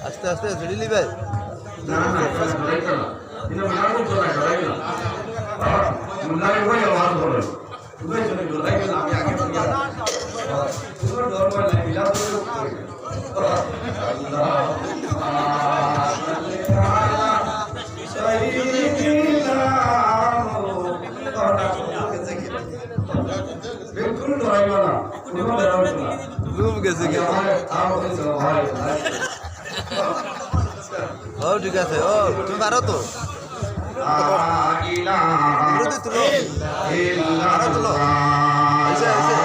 আস্তে আস্তে ঝুড়ি লিবে না না এটা মানে তো না করে না মুন্ডাই কই আওয়াজ করে তুই শুনে জোড়াই গেল আমি আগে তো গিয়া তুই দরবার লাগিলা তো আল্লাহ बिल्कुल डराइएगा ना उनको डराओगे ना डूब गए क्या आप भाई ओ ठीक है ओ तुम मारो तो विरोधी तुलो मारो तुलो ऐसे ऐसे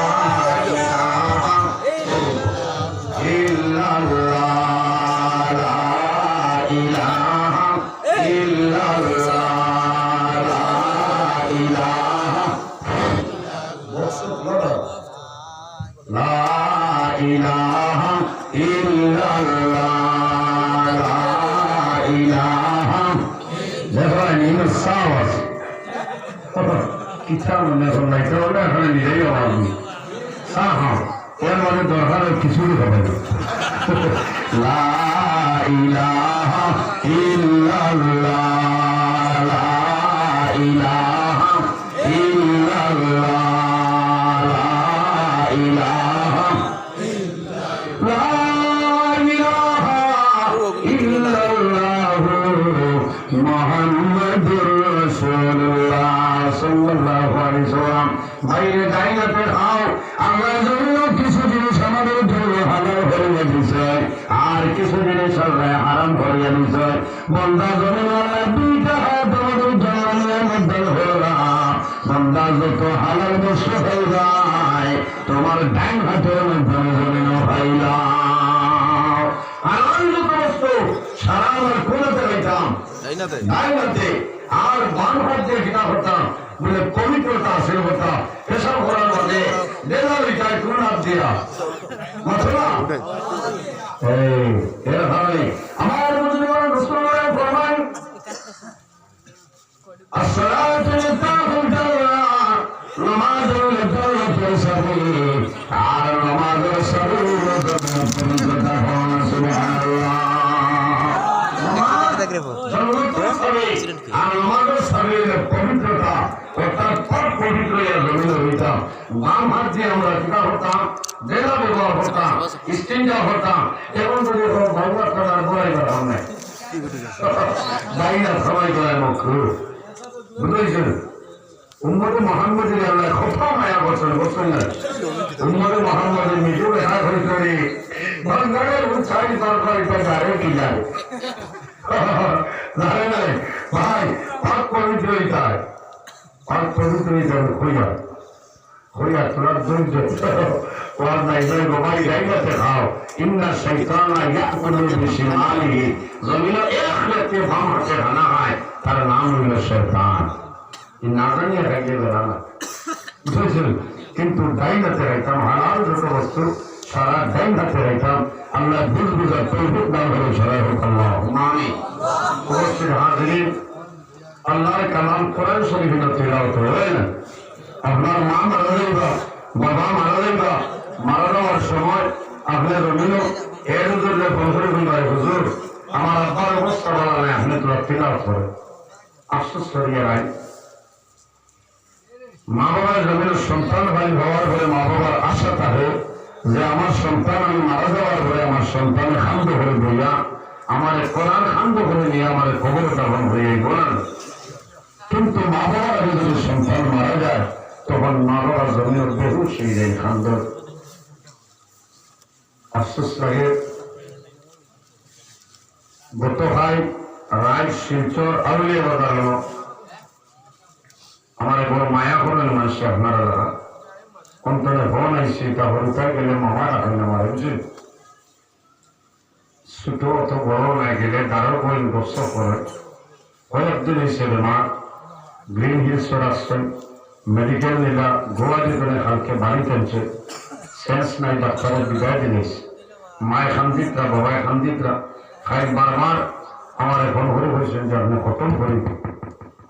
kita mengenai kalau ada yang dia orang sah, orang mana dorang ada kisah apa tu? La ilaha illallah, la ilaha illallah, la ilaha illallah, Muhammadur Rasulullah. সাল্লাল্লাহু আলাইহি ওয়াসাল্লাম বাইরে জায়গাতে খাও আল্লাহ জন্য কিছু জিনিস আমাদের জন্য হালাল করে দিয়েছে আর কিছু জিনিস আল্লাহ হারাম করে দিয়েছে বান্দা জমিনের দুইটা হাত আমাদের জমিনের মধ্যে হলো বান্দা যত হালাল বস্তু হয়ে যায় তোমার ডান হাতের মধ্যে জমিন হইলা হালাল যত বস্তু সারা আমার কোলাতে রাখতাম ডাইনাতে আর বাম হাত দিয়ে কিনা করতাম বলে পবিত্রতা আসে হতা পেশাব করার মধ্যে দেলা বিটায় কোন হাত দিয়া মাথা এই এর ভাই আমার মুসলমান মুসলমান ফরমান আসসালাতু লিল্লাহি তাআলা নামাজুল লিল্লাহি সাবিল আর নামাজের সাবিল পবিত্রতা হন সুবহানাল্লাহ আমাদের শরীরের পবিত্রতা অর্থাৎ পবিত্র জমিন হইতাম বাম হাত দিয়ে আমরা টিকা হতাম দেলা ব্যবহার হতাম স্টিঞ্জা হতাম এবং যদি ভগবান করার বলাই করা নাই বাইনা সবাই করার মুখ বুঝেছেন উম্মতে মোহাম্মদের আল্লাহ কোথাও মায়া করছেন বলছেন না উম্মতে মোহাম্মদের নিজেও দেখা হয়েছে বাংলার উচ্চাই তরকারিটা গাড়ি কি যায় জানে নাই ভাই পাক পবিত্র হইতায় পাক পবিত্র হইতায় হইয়া হইয়া তোরা ধৈর্য ওর নাই যে গোবাই গাইলাতে খাও ইন্না শাইতানা ইয়াকুলু বিশিমালিহি জমিনে এক ব্যক্তি বাম হাতে খানা খায় তার নাম হইল শয়তান এই না জানিয়ে খাইতে বেড়া না বুঝেছেন কিন্তু ডাইনাতে খাইতাম হালাল যত বস্তু সারা ডাইন হাতে খাইতাম আল্লাহ বুঝার তৌফিক দান করে সরাই হোক আল্লাহ আমিন উপস্থিত হাজিরিন আল্লাহর কালাম কোরআন শরীফে তিলাওয়াত হয় না আপনার মা মারা যাইবা বাবা মারা যাইবা মারা যাওয়ার সময় আপনি রবিল এর হুজুরে বংশরে বন্ধায় হুজুর আমার আব্বার অবস্থা বলা নাই আপনি তো তিলাওয়াত করেন আফসোস করিয়া রায় মা বাবার জমির সন্তান ভাই হওয়ার পরে মা বাবার আশা থাকে যে আমার সন্তান আমি মারা যাওয়ার পরে আমার সন্তান খান্দ করে বইয়া আমার কোরআন খান্দ করে নিয়ে আমার খবর তখন হয়ে গোলান কিন্তু মা বাবার যদি সন্তান মারা যায় তখন মা বাবার জমির বহু সেই যায় খান্দ আফসোস লাগে গত ভাই রায় শিলচর আউলিয়া বাজানো আমার বড় মায়া করেন মানুষ আপনারা যারা অন্তরে ভন আইসি তা হরিতায় গেলে মামা রাখেন আমার বুঝলেন ছোট অত বড় না গেলে তারও বই বস্ত করে কয়েকদিন হিসেবে মা গ্রিন হিলসর আসছেন মেডিকেল নিলা গোয়াতে করে কালকে বাড়ি টানছে সেন্স নাই ডাক্তারের বিদায় জিনিস মায় খান্দিতরা বাবায় খান্দিতরা খাই বারবার আমার এখন হরে হয়েছেন যে আপনি খতম করি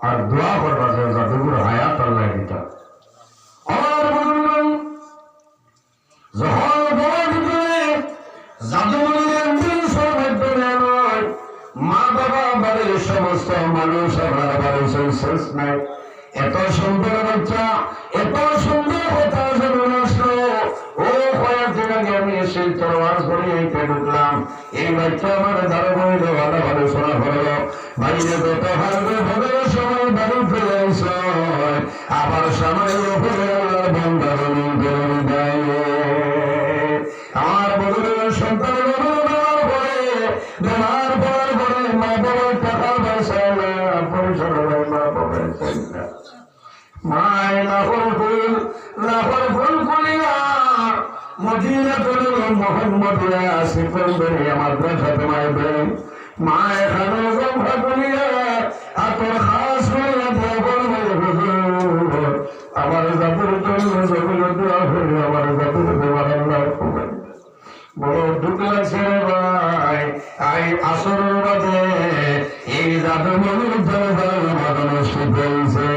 আর দোয়া করবা যে জাদুগুর হায়াত আল্লাহ দিতা আমার জাদুমণির সৌভাগ্য নয়, মা বাবা বাড়ির সমস্ত মানুষ আমার বাড়ির শেষ নাই। এত সুন্দর বাচ্চা, এত সুন্দর কথা যখন আসলো, ও কয়েকদিন আগে আমি এসে তরোয়ার ধরিয়েতে ঢুকলাম। এই বাচ্চা আমার দ্বারা বইল ভালো ভালো শোনা হলো, বাইরে কত হারবে ভালো সময় বাড়ি ফিরে এসো, আবার সময় উপরে আল্লাহ বন্ধনী বেরোন দেয়। আমার বদলের সন্তান বেমার পড়ার পরে মা বাবার টাকা পয়সা না, পয়সা মা বাবার না, মায় লাহোর ফুল ফুলিয়া মদিনা তুল মোহাম্মদ আসিফুল বেরিয়া মাদ্রাসা তোমায় বেন মায় খানো গম্ভা তুলিয়া আতর খাস হইয়া দেবল হুজুর আমার জাদুর জন্য জমিল দোয়া হইল, আমার জাদুর দেওয়ার আল্লাহ বড় দুঃখ লাগছে ভাই। আই আসর বাদে এই জাদু মনির দরবার মাদনষ্ট বলছে,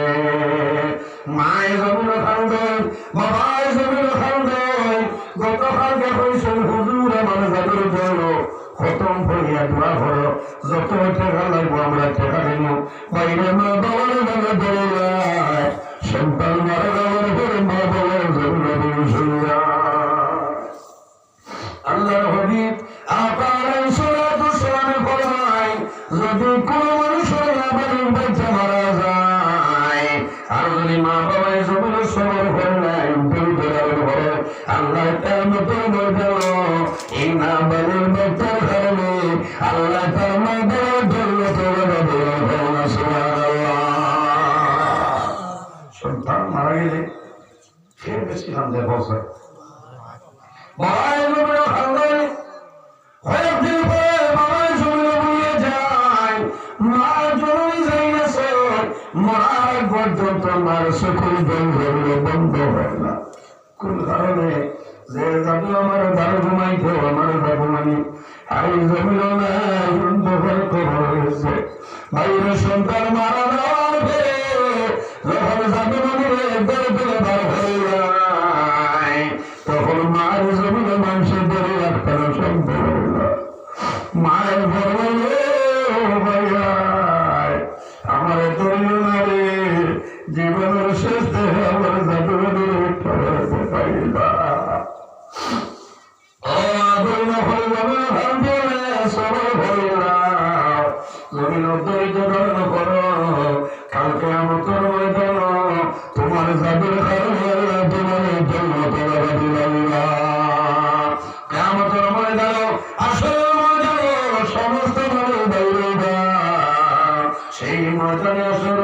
মায় জমিল খান্দন বাবায় জমিল খান্দন গতকালকে হয়েছেন হুজুর আমার জাদুর জন্য খতম হইয়া দোয়া হলো, যত টাকা লাগবো আমরা টাকা দিল। বাইরে মা বাবার মানে দৌড়ায়, সন্তান মারা যাওয়ার পরে মা বাবার জন্য শুনিয়া আল্লাহর হাবিব আলাইহিস সালাতু সালাম ফরমায়, যদি কোনো মানুষের বাড়ির বাচ্চা মারা যায় আর যদি মা বাবায় জমির সবর করে নাই আল্লাহ তার মতো বলল, এই না বাড়ির বাচ্চার কারণে আল্লাহ তার মা বাবার জন্য সন্তান মারা গেলে সে বেশি সন্দেহ বসে। কয়েকদিন পরে বাবার জন্য বুঝে যায়, মা জমি যাই গেছে, মার পর্যন্ত মার সকল বন্ধ হয় না। কোন কারণে যে যাবি আমার বারো ঘুমাইতে আমার বাবু মানি আর জমিল না হয়েছে। ভাইয়ের সন্তান মারা যাওয়ার পরে যখন যাবি মানে বার হয়ে যায়, তখন মার জমিল মানুষের ধরে রাখতে সম্ভব না। মায়ের বলবে ভাইয়া আমার দলীয় নারী জীবনের শেষ দেহে আমার জাদু পাইবা কালকে আমার তোমার জাদুর কারণে তোমার জন্য তোমার দিলাম কেমতের ময়দান আসল ময়দান সমস্ত মানুষ দৌড়া সেই ময়দানে আসল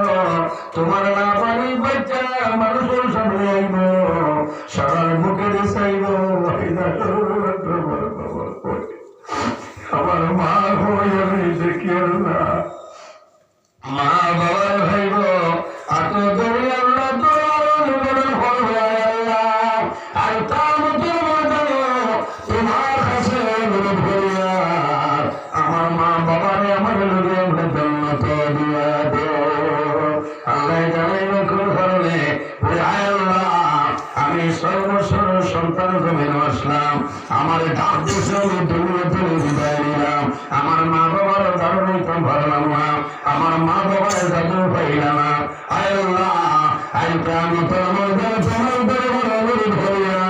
তোমার না পানি বাচ্চা মানুষের সামনে আইব সারার বুকে চাইব আমার মা হয়ে দেখি না মা বাবার ভাইব আত দৌড়ে আল্লাহ আর তার মতো তোমার কাছে আমার মা বাবারে আমার জন্নত দিয়া দে আল্লাহ জানাই কোন কারণে আমি সর্বস্বর সন্তান জমিন আসলাম, আমার ডাক দেশে আমি দুনিয়াতে বিদায় নিলাম, আমার মা বাবার কারণে তো ভাবলাম না, আমার মা বাবার জাদু পাইলাম না। আল্লাহ আইটা আমি তোর মধ্যে তোমার দরবারে অনুরোধ করিয়া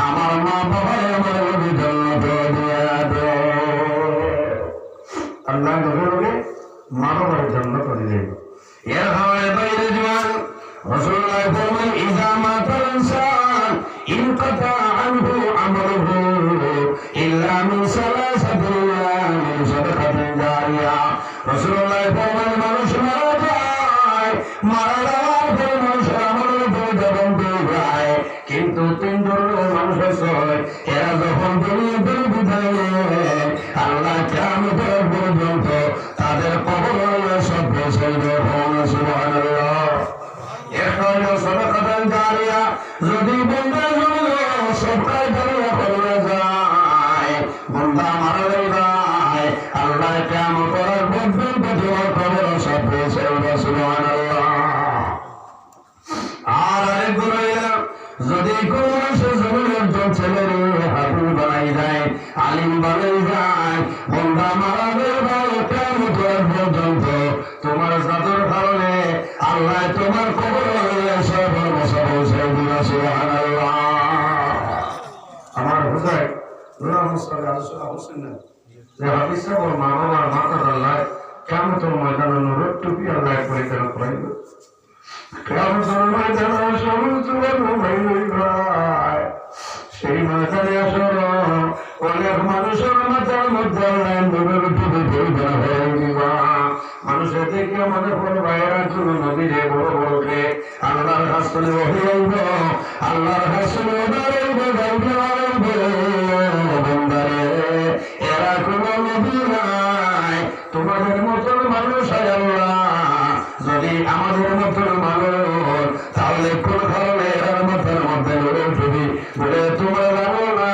আমার মা বাবাই আমার জন্নত দিয়া দে। আল্লাহ যখন মা বাবার জন্নত দিলেন এর হয় বাইরে জোয়ান রাসূলুল্লাহ ফরমান ইযা মাতাল ইনসান ইনকাতা আনহু আমরুহু ইল্লা মিন সালাসাতিন মিন সাদাকাতিন জারিয়া। রাসূলুল্লাহ ফরমান মানুষ মারা যায়, মারা যাওয়ার পর মানুষের আমলের উপর জবান দিয়ে যায়, কিন্তু তিন ধরনের মানুষ আছে এরা যখন দুনিয়াতে বিদায় নেয় আল্লাহ কিয়ামতের পর্যন্ত তাদের কবর সব পৌঁছাই দেবেন। সুবহানাল্লাহ। যদি বন্ধা সবটাই করে যায় বন্ধা মারা যায় আল্লাহ কেমন করার পর্যন্ত তোমার খবর সব পেয়েছে। আর আরেক যদি কোন মানুষের জমিনের ছেলে হাতুর বানাই যায় আলিম বানাই যায় বন্ধা মারা যায় কেমন পর্যন্ত তোমার জাদুর কারণে আল্লাহ তোমার কবর আমার হুজায় যে হাদিসে ওর মা বাবার মাথার আল্লাহ কেমন তোর ময়দানে নুরুর টুপি আল্লাহ পরিচালনা করাইল কেমন তোর ময়দানে সমস্ত সেই মাথায় আসল অনেক মানুষের মাথার মধ্যে নুরুর টুপি পরিচালনা হয়ে দিবা মানুষের দেখে আমাদের বড় ভাইয়েরা জন্য নদীরে বড় বড়কে আল্লাহর হাসনে হইব আল্লাহর হাসনে এরা কোন নদী নাই তোমাদের মতন মানুষ আল্লাহ যদি আমাদের মতন মানুষ তাহলে কোন কারণে এর মাথার মধ্যে যদি বলে তোমরা জানো না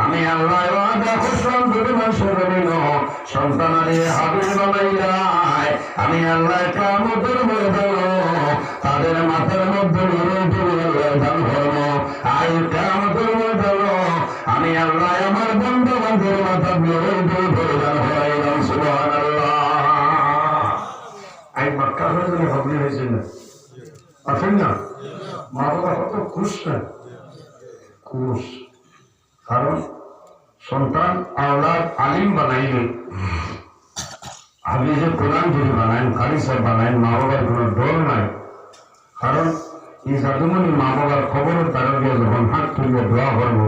আমি আল্লাহ যদি মানুষের সন্তান হাবিল বানাইলাই আমি আল্লাহ কামতের মধ্যে তাদের মাথার মধ্যে দান ধর্ম আই কামতের মধ্যে আমি আল্লাহ আমার বন্ধু বান্ধবের মাথা দান হরাইলাম সুবহানাল্লাহ আই মক্কা হয়ে হবলি হয়েছে না আছেন না মা বাবা কত খুশ না খুশ কারণ সন্তান আওলাদ আলিম বানাইলে আপনি যে কোরআন যদি বানায়েন কারি সাহেব বানায়েন মা বাবার কোনো ডর নাই কারণ এই জাদুমণি মা বাবার খবর তারা দিয়ে যখন হাত তুলে দোয়া করবো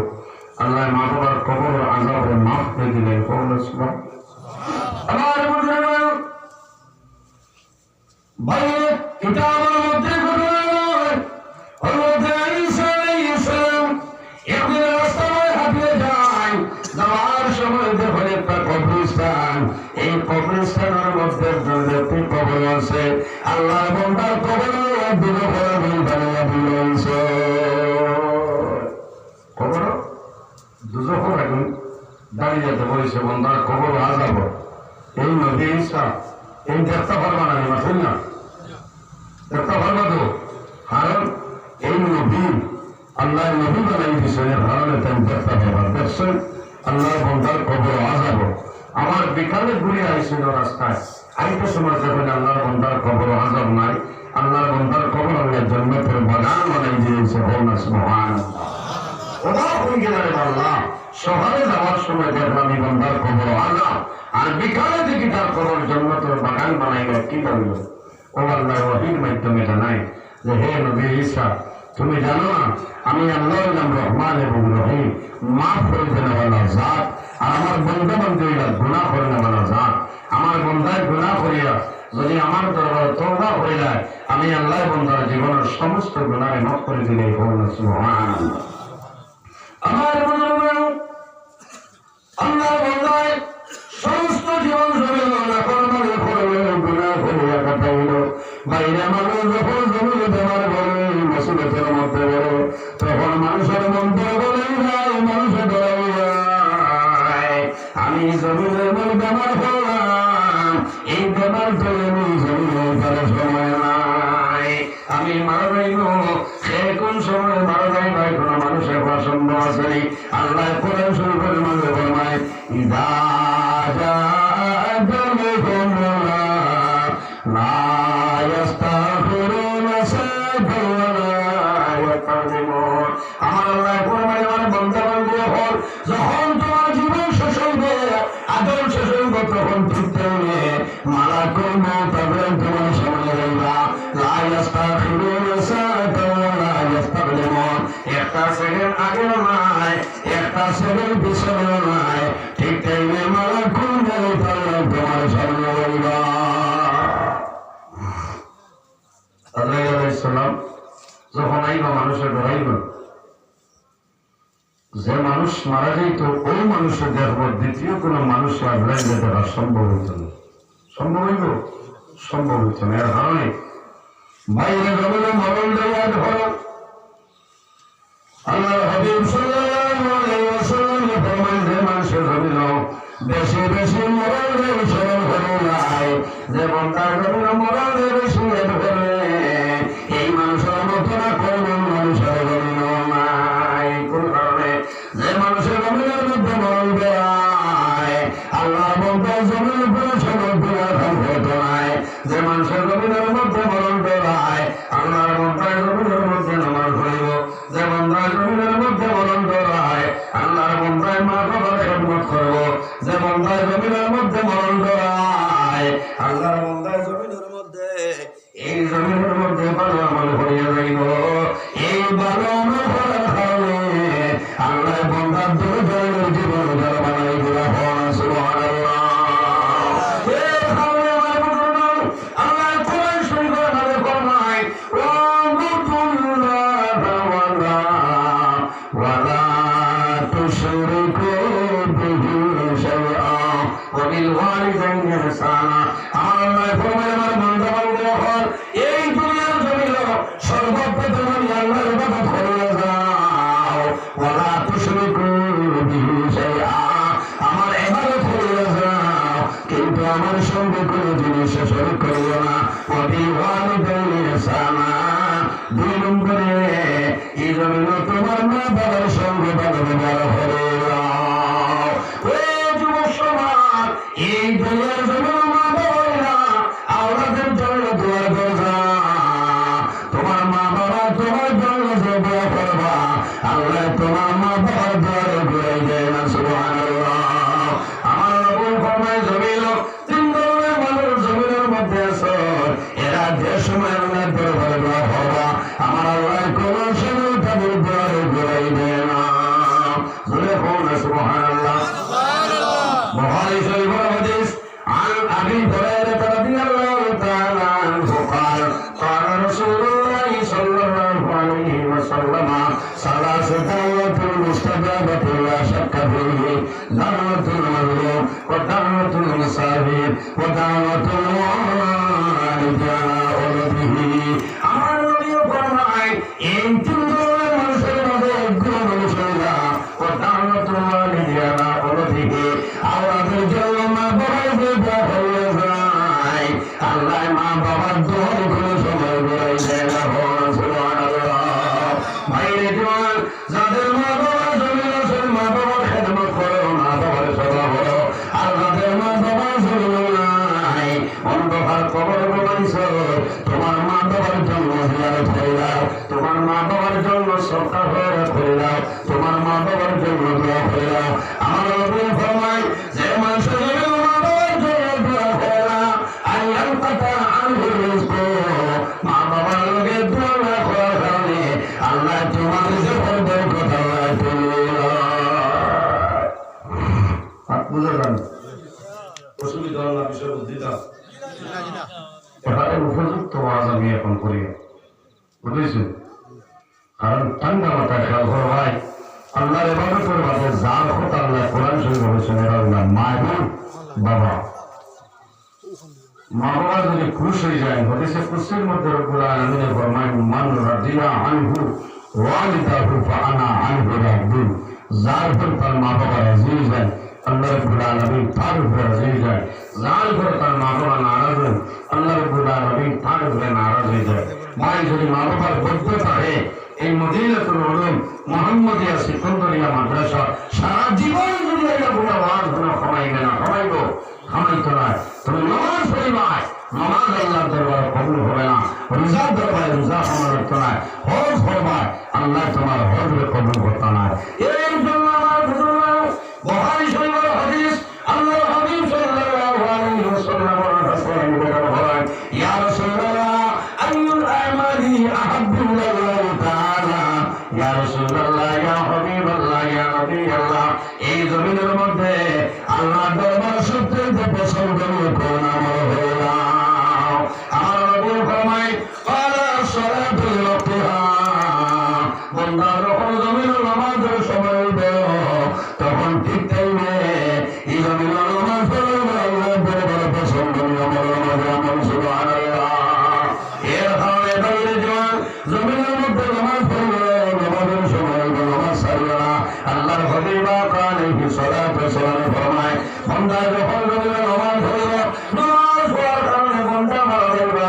আল্লাহ মা বাবার খবর আজাব মাফ করে দিলেন খবর ভাই এটা আমার মধ্যে এই কবরস্থানের মধ্যে ব্যক্তি কবর আছে আল্লাহ বন্দার কবর কবর দুজখর এখন দাঁড়িয়ে যেতে বলেছে বন্দার কবর আজাব এই নদী ইসা এই দেখতে পারবা না মাসুল না দেখতে পারবা তো কারণ এই নদী আল্লাহ নদী বানাই দিয়েছে কারণে তাই দেখতে পারবা দেখছেন আল্লাহ বন্দার কবর আজাব আমার বিকালে ঘুরে আইছিল রাস্তায় আইতে সময় যখন আল্লাহর বন্দার কবর আজাব নাই আল্লাহর বন্দার কবর আল্লাহ জন্নতের বাগান বানাই দিয়েছে সকালে যাওয়ার সময় দেখলাম এই বন্দার কবর আজাব আর বিকালে দেখি তার কবর জন্নতের বাগান বানাই কি বলল ও আল্লাহ ওহীর মাধ্যমে জানাই যে হে নবী ঈসা তুমি জানো না আমি আল্লাহর নাম রহমান এবং রহিম মাফ করে দেওয়ালা জাত আর আমার বন্ধু বান্ধবীরা গুনাহ করে নেওয়ালা জাত আমার বন্ধায় গুনাহ করিয়া যদি আমার দরবারে তওবা হয়ে যায় আমি আল্লাহ বন্ধার জীবনের সমস্ত গুনাহ মাফ করে দিলে সুবহানাল্লাহ আমার আল্লাহ বন্ধায় সমস্ত জীবন জমিনা করবে করবে গুনাহ করিয়া কাটাইল বাইরে মানুষ যখন জমিনে দেওয়ার বলে মুসিবতের মধ্যে বলে তখন মানুষের মধ্যে বলে যায় মানুষের আমি জমিনের মধ্যে বেমার হলাম এই বেমার ধরে আমি জমিনের তার সময় নাই আমি মারা যাইব সে কোন সময় মারা যাই ভাই কোন মানুষের পছন্দ আছে আল্লাহ কোরআন শুরু করে মানুষ ফরমায় ইদা আমার আল্লাহ ফরমায় আমার বান্দা বান্দা হল যখন তোমার জীবন শেষ হইবে আদর শেষ হইবে তখন ফিরতে হইবে মালাকুল মউত আবার তোমার সামনে রইবা লা ইস্তাখিরুনা সাআতান ওয়া লা ইস্তাকদিমুন একটা সেকেন্ড আগে নাই একটা সেকেন্ড পিছনে নাই ঠিক টাইমে মালাকুল মউত আবার তোমার সামনে রইবা আল্লাহ আলাইহিস সালাম যখন আইবা মানুষের ডরাইবা যে মানুষ মারা যাইত ওই মানুষের দেখব দ্বিতীয় কোন মানুষ আগ্রাই যেতে সম্ভব হইত না সম্ভব হইব সম্ভব হইত না এর কারণে বাইরে জমিনে মরণ দেওয়ার ধরো আল্লাহ হাবিব সাল্লাল্লাহু আলাইহি ওয়াসাল্লাম ফরমান যে মানুষের জমিন বেশি বেশি মরণ দেবে স্মরণ করে নাই যে বন্দার জমিনে মরণ দেবে বেশি ধরে এই মানুষের মতো না কোন মানুষের জমিন নাই কোন কারণে যে মানুষের জমিনের মধ্যে মরণ দেয় বান্দায় জমিনের মধ্যে মরণ ধরায়, আল্লাহর বান্দায় জমিনের মধ্যে এই জমিনের মধ্যে ভালো আমল করিয়া যাইব। এই ভালো আমল করার কারণে আল্লাহ বান্দার দুর্জনের জীবন যারা বানাই দিলা হন সুবহানাল্লাহ। আল্লাহ কোরআন শরীফের মধ্যে ফরমায় ওয়ালা তুশরিকু বিহি শাইআন ওয়া বিল ওয়ালিদাইনি ইহসানা। আল্লাহ ফরমায় আমার বান্দা বান্দা এই দুনিয়ার জমিন সর্বপ্রথম আমি আল্লাহর ইবাদত করিয়া যাও। ওয়ালা তুশরিকু বিহি শাইআন, আমার ইবাদত করিয়া যাও কিন্তু আমার সঙ্গে কোনো জিনিস শরীক করিও না। ওয়া বিল ওয়ালিদাইনি ইহসানা, 2 নম্বরে এই জমিনে তোমার মা বাবার সঙ্গে ভালো ব্যবহার করে যাও। ওই যুব সমাজ, এই দুনিয়ার জমিনে মা বাবা আওলাদের জন্য দোয়া দরজা। তোমার মা বাবা তোমার জন্য যে দোয়া করবা আল্লাহ তোমার মা বাবার দোয়ারে ঘুরাই দেয় না সুবহানাল্লাহ। আমার নবী ফরমায় জমিন 3 ধরনের মানুষ জমিনের মধ্যে আছে, এরা যে সময় আল্লাহর দরবারে দোয়া করবা আমার আল্লাহ কোন সময় তাদের দোয়ারে ঘুরাই দেয় না। জোরে বলুন সুবহানাল্লাহ। বুখারী শরীফের হাদিস عن أبي هريرة رضي الله تعالى عنه قال قال رسول الله صلى الله عليه وسلم 3 دعوة مستجابة لا شك فيه، دعوة المظلوم ودعوة المسافر ودعوة الوالد على ولده। আমার নবী ফরমায় এই 3 ধরনের মানুষের মধ্যে একজন মানুষ হইলা ودعوة الوالد على ولده, আওলাদের জন্য মা বাবার দোয়া হয়ে যায় আল্লাহ মা বাবার দোয়া কোনো সময় ঘুরাই দেয় না। সুবহানাল্লাহ। ভাইরে জওয়ান, যাদের মা বাবা জমিন আছে মা বাবার খেদমত করো, মা বাবার সেবা করো। আর যাদের মা বাবা জমিন নাই, অন্ধকার কবর বানাইছ, তোমার মা বাবার জন্য জিয়ারত করে দাও, তোমার মা বাবার জন্য সদকা করে দাও, তোমার মা বাবার জন্য দোয়া করে দাও। আমার নবী ফরমায় যে মানুষ মা বাবার জন্য দোয়া করে না আল্লাহ কথা আনহু রিজক, মা বাবার লগে দোয়া না করার কারণে আল্লাহ তোমার জীবন বরকত আল্লাহ তুলে হাত বুঝে যান। অসুবিধা হল বিষয় বুদ্ধিটা এবারে উপযুক্ত ওয়াজ আমি এখন করি, বুঝেছি? কারণ ঠান্ডা মাথায় খেয়াল করো ভাই, আল্লাহর ইবাদতের বাদে যার কথা আল্লাহ কোরআন শরীফে বলেছেন এরা হলো মা এবং বাবা। মা বাবা যদি খুশ হয়ে যায়, হাদিসে কুদসির মধ্যে রব্বুল আলামিন ফরমায় মান রাদিয়া আনহু ওয়ালিদাহু ফাআনা আনহু রাদিন, যার উপর তার মা বাবা রাজি হয়ে যায় আল্লাহ রব্বুল আলামিন তার উপর রাজি হয়ে যায়, যার উপর তার মা বাবা নারাজ হয় আল্লাহ রব্বুল আলামিন তার উপরে নারাজ হয়ে যায়। ভাই যদি মা বাবার বদ্ধ থাকে, এই মদিনাতুল উলুম মুহাম্মদিয়া সেকেন্ডারিয়া মাদ্রাসা সারা জীবন যদি এটা পুরো ওয়াজ না খামাইবে না, খামাইবো খামাইতো না। তুমি নামাজ পড়িবাই, নামাজ আল্লাহর দরবারে কবুল হবে না। রোজা দরবারে রোজা আমার করতে না, হজ করবাই আল্লাহ তোমার হজকে কবুল করতে না। এই জন্য আমার বুঝলাম বুখারী শরীফের হাদিস আল্লাহর হাবিব সাল্লাল্লাহু আলাইহি ওয়াসাল্লাম বলেন ইয়া রাসূলুল্লাহ আইয়ুল আমালি আহাব্বু ইলাল্লাহ তাআলা, ইয়া রাসূলুল্লাহ ইয়া হাবিবাল্লাহ ইয়া নবিয়াল্লাহ, এই জমিনের মধ্যে আল্লাহর দরবার সবচেয়ে পছন্দনীয় কোন আমল হলো? আমার নবী ফরমায় ক্বালা সালাতুল ওয়াক্তিহা, বান্দা যখন জমিনের নামাজের সময় হবে তখন ঠিক টাইমে এই জমিনের নামাজ পড়বে আল্লাহর দরবারে পছন্দনীয় আমল। সুবহানাল্লাহ। এর কারণে বাইরে জওয়ান জমিনের মধ্যে নামাজ পড়বে, নামাজের সময় নামাজ ছাড়বে না। আল্লাহর হাবিব আলাইহি সালাতু ওয়া সালাম ফরমায় বান্দা যখন জমিনে নামাজ পড়বে, নামাজ পড়ার কারণে বান্দা মারা যাবে,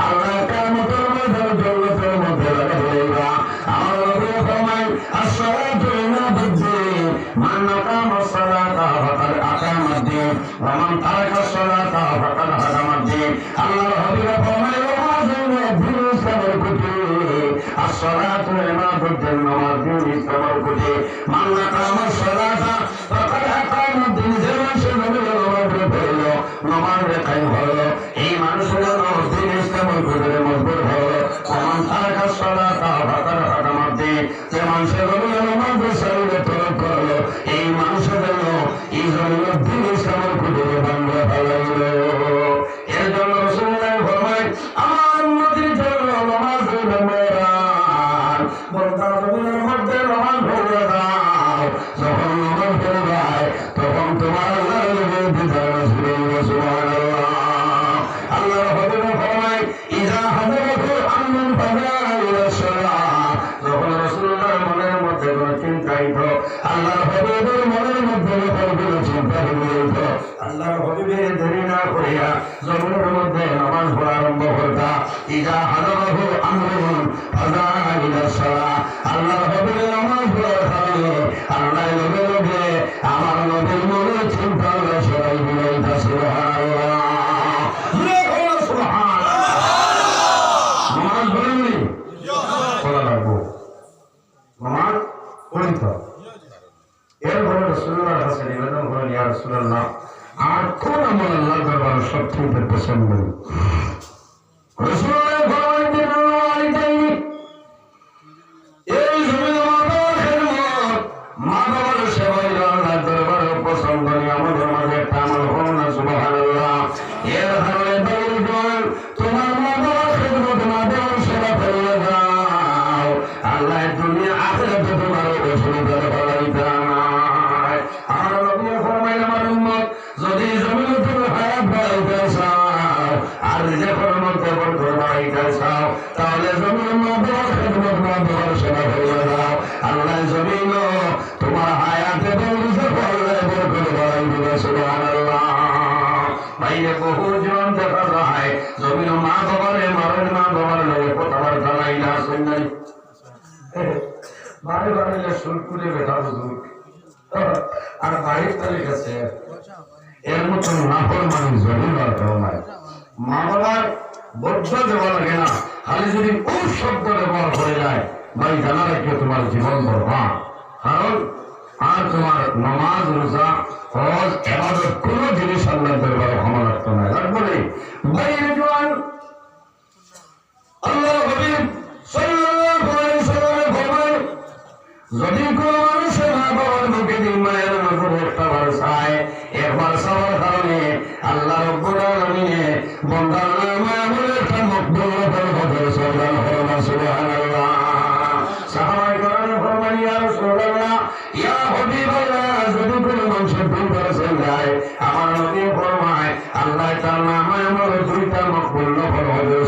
আল্লাহ কিয়ামতের ময়দানে জান্নাতের মধ্যে রাখবে। আমার নবী ফরমায় আসসালাতু ইমাদাতুদ্দিন, মান আকামা সালাতা ফাকাদ আকামাদ্দিন ওয়া মান তারাকা সালাতা ফাকাদ হাদামাদ্দিন। আল্লাহর হাবিব ফরমায় নামাজ হলো দিন ইসলামের খুঁটি, আসসালাতু ইমাদাতুদ্দিন, নামাজ দিন ইসলামের খুঁটি, মান আকামা সালাতা ফাকাদ আকামাদ্দিন। নমাজ রেখাই হলো এই মানুষের জন্য দিন ইসলামের ভিতরে মজবুত হলো ওমান তারাকা সালাতা ফাকাদ হাকামা দ্বীন যে মানুষের জন্য নমাজ সারিয়ে তরক করলো এই মানুষের জন্য এই জন্য দিন ইসলামের ভিতরে বাংলা ফেলাইল এর জন্য রাসূলুল্লাহ ফরমায় আমার উম্মতের জন্য নামাজের মেরান বন্দা জমিনের মধ্যে নামাজ পড়ে দাও যখন নামাজ পড়ে যায় তখন তোমার আল্লাহর নবী বিধান সুবহানাল্লাহ আল্লাহর হাবিব ফরমায় ইজা হাদারাতু আমরুন ফাজাইলা সালাহ যখন রাসূলুল্লাহর মনের মধ্যে কোনো চিন্তা হইতো আল্লাহর হাবিবের মনের মধ্যে কোনো চিন্তা হইতো আল্লাহর হাবিবের দেরি না করিয়া জমিনের মধ্যে নামাজ পড়া আরম্ভ করতা ইজা হাদারাতু আমরুন ফাজাইলা সালাহ আল্লাহর হাবিবের নামাজ পড়ার কারণে আল্লাহ নবী নবী আমার নবীর মনের চিন্তা সরাই দিলেন সুবহানাল্লাহ নামাজ পড়েননি পড়া লাগবো নামাজ পড়িত এরপরে রাসূলুল্লাহর কাছে নিবেদন করেন ইয়া রাসূলুল্লাহ আর কোন আমল আল্লাহর দরবারে সবচেয়ে পছন্দ রাসূলুল্লাহ ফরমাইলেন ওয়ালিদাইনি এই জমিনে মা বাবার সেবাই আল্লাহর দরবারে পছন্দনীয় আমাদের মাঝে একটা আমল হলো না সুবহানাল্লাহ এর কারণে বলবেন তোমার মা বাবার খেদমত মা বাবার সেবা করে দাও আল্লাহ দুনিয়া আখিরাতে তোমার অসুবিধা ফলাইতে নাই আমার নবী ফরমাইলেন আমার উম্মত যদি জমিনে তুমি হায়াত বাড়াইতে চাও আর রিজিকের মধ্যে বরকত বাড়াইতে চাও তাহলে জমিনে মা বাবার খেদমত মা বাবার সেবা করে দাও আল্লাহ জমিন তোমার হায়াতে বরকত করলে বরকত বাড়াই দিবে সুবহানাল্লাহ বাইরে বহু জন দেখা যায় জমিন মা বাবারে মারেন মা বাবার লগে কথাবার্তা নাই না শুনলেন বাড়ি বাড়িলে শুল্ক করে বেটা বুঝুক আর বাড়ির তালিক আছে এর মতন নাফরমানি জমিন আর কেউ নাই মা বাবার বদ্ধ দেওয়া লাগে না খালি যদি কোন শব্দ ব্যবহার করে যায় ভাই জানা রাখিও তোমার জীবন বরবাদ কারণ আর তোমার নামাজ রোজা হজ ইবাদত কোনো জিনিস আল্লাহর দরবারে ক্ষমা রাখতে নাই লাগবে বাইরে জওয়ান আল্লাহর হাবিব সাল্লাল্লাহু আলাইহি ওয়াসাল্লাম ফরমান যদি কোনো মানুষের মা বাবার মুখে দিন মায়ের নজর একটা বার চায় একবার চাওয়ার কারণে আল্লাহ রাব্বুল আলামিন বান্দার নামে আমলে একটা মকবুল হবে সুবহানাল্লাহ সাহাবায়ে কেরাম ফরমান ইয়া রাসূলুল্লাহ ইয়া হাবিবাল্লাহ যদি কোনো মানুষের ভুল করে যায় আমার নবী ফরমায় আল্লাহ তার নামে আমলে দুইটা মকবুল হবে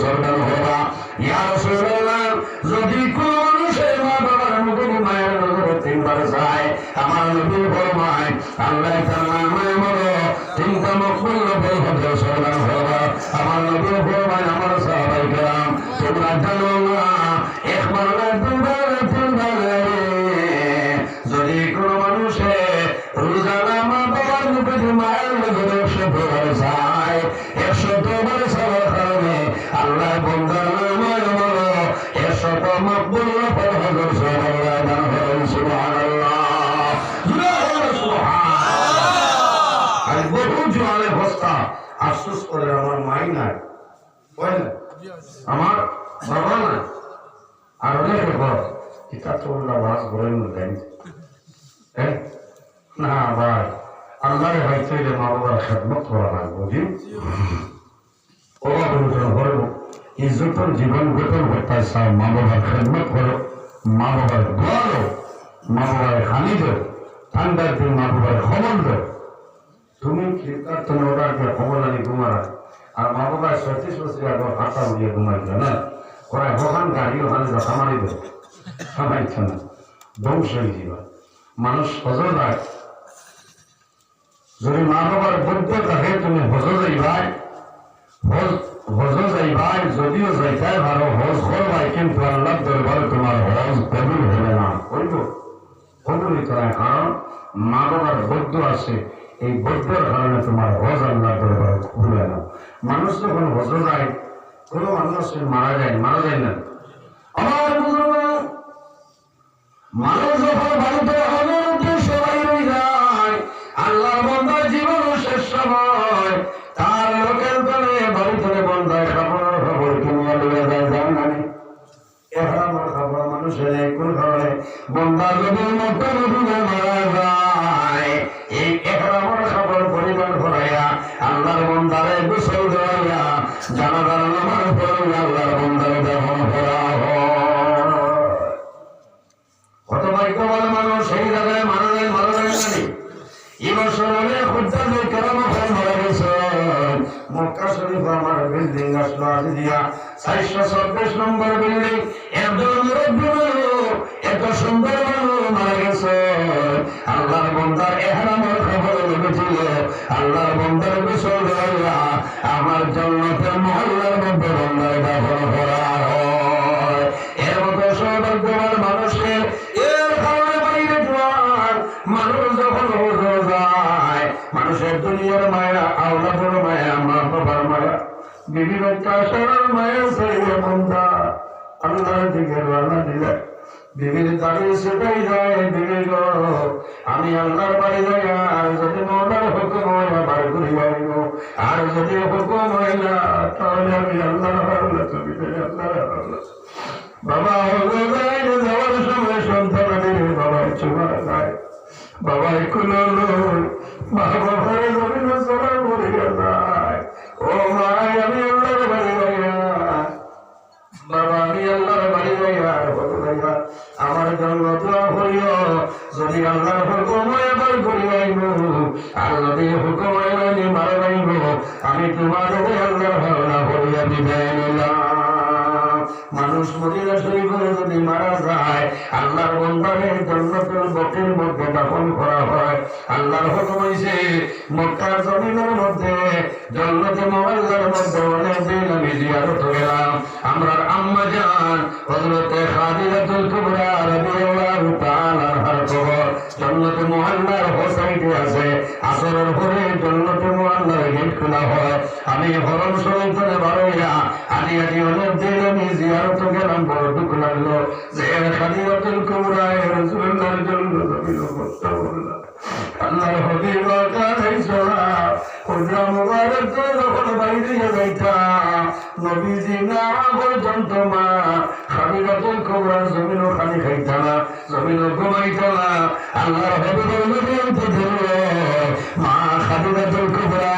সুবহানাল্লাহ ইয়া রাসূলুল্লাহ যদি কোনো মানুষের মা বাবার মুখে মায়ের নজরে তিনবার যায় আমার নবী ফরমায় আল্লাহ তার নামে আমলে তিনটা মকবুল হবে সুবহানাল্লাহ আমার নবী ফরমায় আমার সাহাবায়ে কেরাম তোমরা জানো না একবার না দুবার তিনবার যদি কোনো মানুষে রোজানা মা বাবার মুখে মায়ের নজরে 100বার যায় 100বার যাওয়ার কারণে আল্লাহ বান্দার নামে আমলে 100 মকবুল হবে সুবহানাল্লাহ আর বহু জোয়ালে বস্তা আফসোস করে আমার মাই নাই আমার বাবা নাই আর অনেক ঘর এটা তো আওয়াজ করেন না ভাই আল্লাহরে হয়তো মা বাবার খেদমত করা লাগবে বুঝি অভাবন করব ইজ্জতের জীবন গঠন করতে চাও মা বাবার খেদমত করো মা বাবার দোয়ালো মা বাবার হানি দো ঠান্ডার দিন মা বাবার খবর দো তুমি ফ্লিপকার্ট তুমি অর্ডার করে খবর আনি ঘুমারা আর মা বাবার 36 বছর আগে হাঁটা উড়িয়ে ঘুমাইছে না ওরা ভগবান গাড়ি ওখানে দেখা মারি দেবে খামাইছে না ধ্বংস হয়ে যাবে মানুষ হজর যায় যদি মা বাবার বদ্ধ থাকে তুমি হজ যাইবাই হজ যাইবাই যদিও যাইতাই ভালো হজ করবাই কিন্তু আল্লাহ দরবারে তোমার হজ কবুল হবে না কইব কবুল করার কারণ মা বাবার বদ্ধ আছে এই বদ্ধর কারণে তোমার হজ আল্লাহ দরবারে কবুল হয় না মানুষ যখন হজ যায় কোনো মানুষ মারা যায় না আমার মানুষ যখন ভারতের হজের উদ্দেশ্য বাইরে যায় আল্লাহর বান্দার জীবন শেষ সময় তার লোকের দলে বাড়ি থেকে বন্ধায় খাবার খবর কিনিয়া লইয়া যায় জানি এহরামের খবর মানুষের কোন কারণে বন্ধা যদি মতো নদীতে মারা যায় এই এহরামের খবর পরিবার করাইয়া আল্লাহর বন্দারে গোসল দেওয়াইয়া জানাজার নামাজ পড়াইয়া আল্লাহর বন্দারে দাফন করা হয়। কত ভাগ্যবান মানুষ সেই জায়গায় মারা যায় জানি এবছর অনেক খুদ্দার কেরামা ভাই মারা গেছে মক্কা শরীফ আমার বিল্ডিং আসলো আজ দিয়া 426 নম্বর বিল্ডিং একজন মুরব্বী এত সুন্দর মারা গেছে আল্লাহর বন্দার এহরামের খবর লেগেছিল আল্লাহর বন্দার গোসল দেওয়া আমার জান্নাতের মহল্লার মধ্যে বন্দায় দাফন করা হয়। এর মতো সৌভাগ্যবান মানুষের এর কারণে বাইরে যাওয়ার মানুষ যখন যায় মানুষের দুনিয়ার মায়া আওলাদের মায়া মা বাবার মায়া বিবি বাচ্চা সবার মায়া সরিয়ে বন্ধা আল্লাহর দিকে রানা দিলে বিবির দাঁড়ি সেটাই যায় বিবি গো আমি আল্লাহর বাড়ি যাই আর যদি মৌলার হুকুম হয় বার করি যাইব আর যদি হুকুম হয় না তাহলে আমি আল্লাহর হারলে তুমি আল্লাহর হারলে বাবা যাওয়ার সময় সন্তানের বাবার চুমা যায় বাবাই কুলো মা বাবার জমিন সবার মরে যায় ও মাই আমি আল্লাহর বাড়ি যাইয়া বাবা আমি আল্লাহর বাড়ি যাইয়া আমার জন্য দোয়া করিও যদি আল্লাহর হুকুম এবার করি আইব আর যদি হুকুম আমি মারা যাইব আমি তোমাদের আল্লাহর ভাবনা করিয়া বিদায় নিলাম। মানুষ মদিনা শরীফে যদি মারা যায় আল্লাহর বন্দারের জান্নাতুল বকির মধ্যে দাফন করা হয়। আল্লাহর হুকুম হইছে মক্কার জমিনের মধ্যে জান্নাতে মুআল্লার মধ্যে অনেক দিন আমি জিয়ারত গেলাম। আমরার আম্মা জান হযরতে খাদিজাতুল কুবরা রাদিয়াল্লাহু তাআলা আনহার কবর জান্নাতে মুআল্লার হোসাইতে আছে। আসরের পরে জান্নাতে মুআল্লার গেট খোলা হয়। আমি হরম শরীফে বারোইয়া আদি অনেক দিন আমি জিয়ারত গেলাম। বড় দুঃখ লাগলো যে খাদিজাতুল কুবরা রাসূলুল্লাহর জন্য জমিন করতে বললাম আল্লাহর হাবিব আলাইহিসসালাম হুজরা মুবারক যখন বাইরে যাইতা নবীজি না পর্যন্ত মা খাদিজাতুল কুবরা জমিনও খালি খাইতা না জমিনও ঘুমাইতা না। আল্লাহর হাবিবের নবীতে ধরে মা খাদিজাতুল কুবরা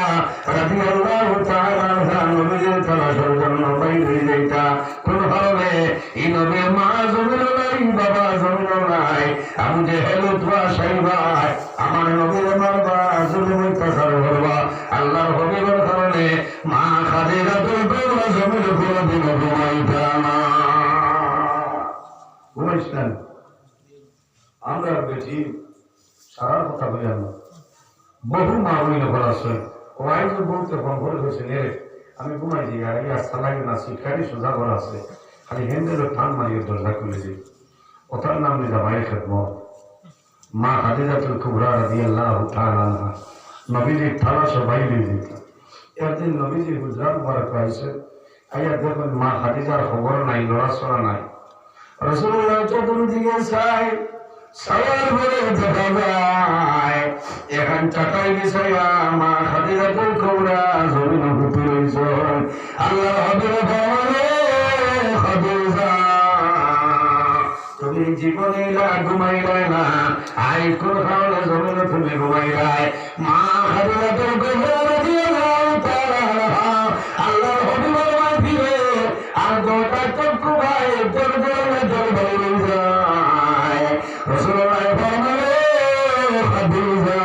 রাদিয়াল্লাহু তাআলা আনহা নবীর তালাশের জন্য বাইরে যাইতা। কোন ভাবে এই নবীর মা জমিনও নাই বাবা জমিনও নাই। আমি যে হেলো তোয়া সাইবাই আমার নবীর মারবা জুলুম অত্যাচার করবা আল্লাহর হাবিবের কারণে মা খাদিজাতুল কুবরা জমিনে কোনদিন ঘুমাইতা না। ঘুমাইছেন আমরা বেশি সারা কথা বলি আমরা বহু মা বই নকল আছে ওয়াই যে বলতে ফোন করে গেছেন আমি ঘুমাইছি আর এই আস্থা লাগে না শিক্ষারই সোজা করা আছে খালি হেন্দের টান মারিয়ে দরজা খুলে দিই ওটার নাম নিয়ে জামাই খেদমত মা খাদিজাতুল কুবরা রাদিয়াল্লাহু তাআলা আনহা নবীজির তালাশে বাইরে যেত। একদিন নবীজি গুজরাট মুবারক আইসে আইয়া দেখবেন মা খাদিজার খবর নাই লড়াচড়া নাই। রাসূলুল্লাহ চতুর্দিকে চাই সবার ঘরে দেখা যায় এখন চাটাই বিষয়া মা খাদিজাতুল কুবরা জমিন হুপি রইছেন। আল্লাহ হাবিব বলে খাদিজা তুমি জীবনে ঘুমাইলাই না আই কোন খাওয়ালে জমিনে তুমি ঘুমাইলাই। মা খাদিজাতুল কুবরা রাদিয়াল্লাহু তাআলা আনহা আল্লাহর হাবিবের মাঝে আর গোটা চক্ষু ভাই জল বাইরে যায়। রাসূলুল্লাহ ফরমালে খাদিজা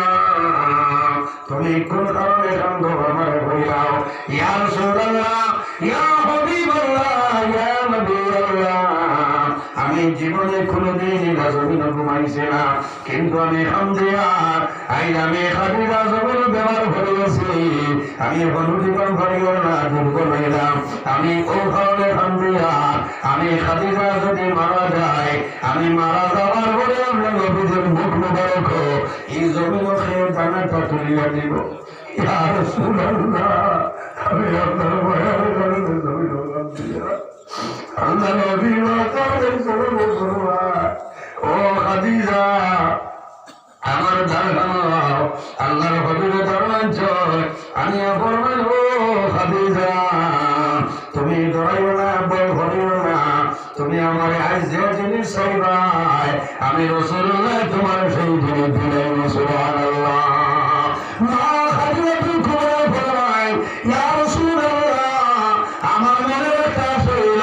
তুমি কোন কারণে কান্দ আমার হইলাও ইয়া রাসূলুল্লাহ ইয়া হাবিবাল্লাহ ইয়া নবিয়াল্লাহ আমি জীবনে কোনদিন জমিন ঘুমাইছি না কিন্তু আমি হামদিয়ার আমি খাদিজা জমিন ব্যবহার করে গেছি। আমি অনুদীপন করিও না দুর্বল হইলাম আমি ও কারণে হামদিয়ার আমি খাদিজা যদি মারা যায় আমি মারা যাওয়ার পরে আপনার নবীদের মুখ মুবারক এই জমিন খেয়ে দানাটা তুলিয়া দিব। ইয়া রাসূলুল্লাহ আমি আপনার ভয়ের কারণে জমিন আল্লাহ নবী ও খাদিজা আমার আমার দাঁড়াও আল্লাহর হবির দরজ আমি বলবো খাদিজা তুমি ডরাইও না বল হরিও না তুমি আমার আজ যে জিনিস চাইবাই আমি রাসূলুল্লাহ তোমার সেই জিনিস দিলাম সুবহানাল্লাহ মা খাদিজা তুমি খবর পাই ইয়া রাসূলুল্লাহ আমার মনে একটা ছিল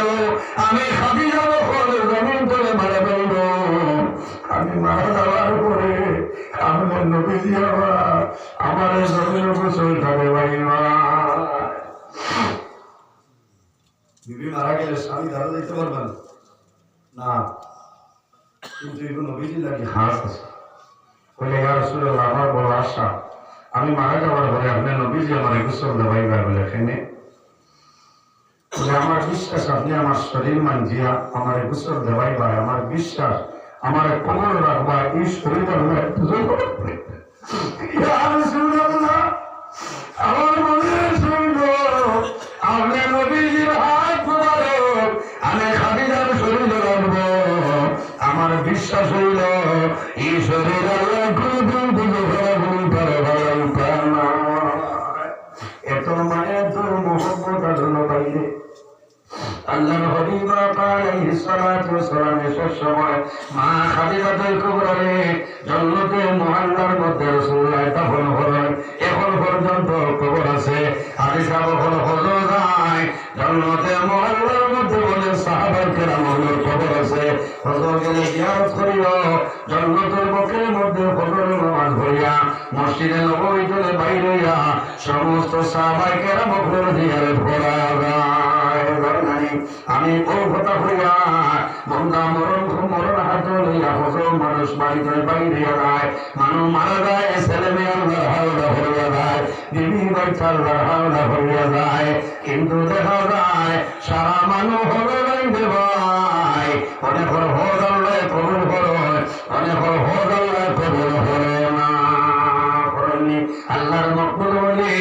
আমি খাদিজা বল জমিন করে মারা দেব আমি মারা যাওয়ার পরে আমার নবীজি আমার জমির গোসল খাবে ভাই মা বিবি মারা গেলে স্বামী ধারা দিতে পারবেন না কিন্তু এগুলো নবীজি লাগে হাস আছে বলে ইয়া রাসূলুল্লাহ আমার বড় আশা আমি মারা যাওয়ার পরে আপনার নবীজি আমার গোসল দেবাইবার বলে এখানে আমার বিশ্বাস আপনি আমার শরীর মানজিয়া আমার গোসল দেবাইবার আমার বিশ্বাস আমার কবর রাখবা এই শরীর আমার মনে শুনল আপনি নবীজির হাত মুবারক আমি খাদিজার শরীর রাখবো আমার বিশ্বাস হইল এই শরীর আল্লাহ কোনদিন বুঝে ফেলা না এত মায়ের তোর মোহাম্মদ আল্লাহ পাইলে আল্লাহর হাবিব আলাইহিস সালাতু ওয়াস সালাম এর সময় মা খাদিজাতুল কুবরা জান্নাতে মুআল্লার মধ্যে রাসূলুল্লাহ দাফন হলেন এখন পর্যন্ত কবর আছে হাদিস কখন হলো যায় জান্নাতে মুআল্লার মধ্যে বলে সাহাবায়ে কেরামের কবর আছে হযরত গেলে জিয়ারত করিও জান্নাতের বুকের মধ্যে ফজরের নামাজ পড়িয়া মসজিদে নববীতে বাইরে হইয়া সমস্ত সাহাবায়ে কেরাম কবর জিয়ারত করা আমি কথা হইয়া বন্ধা মরণ হাত লইয়া হজর মানুষ বাড়িতে বাইরে যায় মানুষ মারা যায় ছেলে মেয়ে হাওলা হইয়া যায় বিবি বাচ্চা হাওলা হইয়া যায় কিন্তু দেখা যায় সারা মানুষ হলো বাইরে ভাই অনেক হজ আল্লাহ কবুল করো অনেক হজ আল্লাহ কবুল করো না করেননি আল্লাহর মকবুল বলি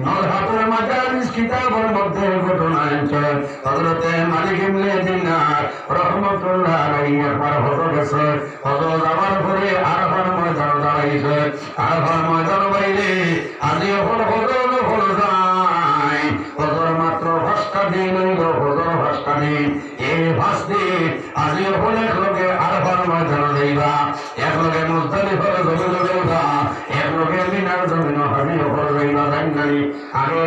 নর হাতের মাজালিস কিতাবের মধ্যে ঘটনা আনছেন হযরত মালিক ইবনে দিনার রাহমাতুল্লাহ আলাইহি একবার হযরত গেছে হযরত যাওয়ার পরে আরাফার ময়দানে দাঁড়াইছে আরাফার ময়দান বাইরে আজি হযরত হল যায় হযরত মাত্র 5টা দিন হইল হযরত 5টা দিন এই 5 দিন আজি হলে লোকে আরাফার ময়দানে যাইবা এক লোকে মুজদালিফার জমিনে যাইবা এক লোকে মিনার জমিনে হাজি হল যাইবা জানি আগে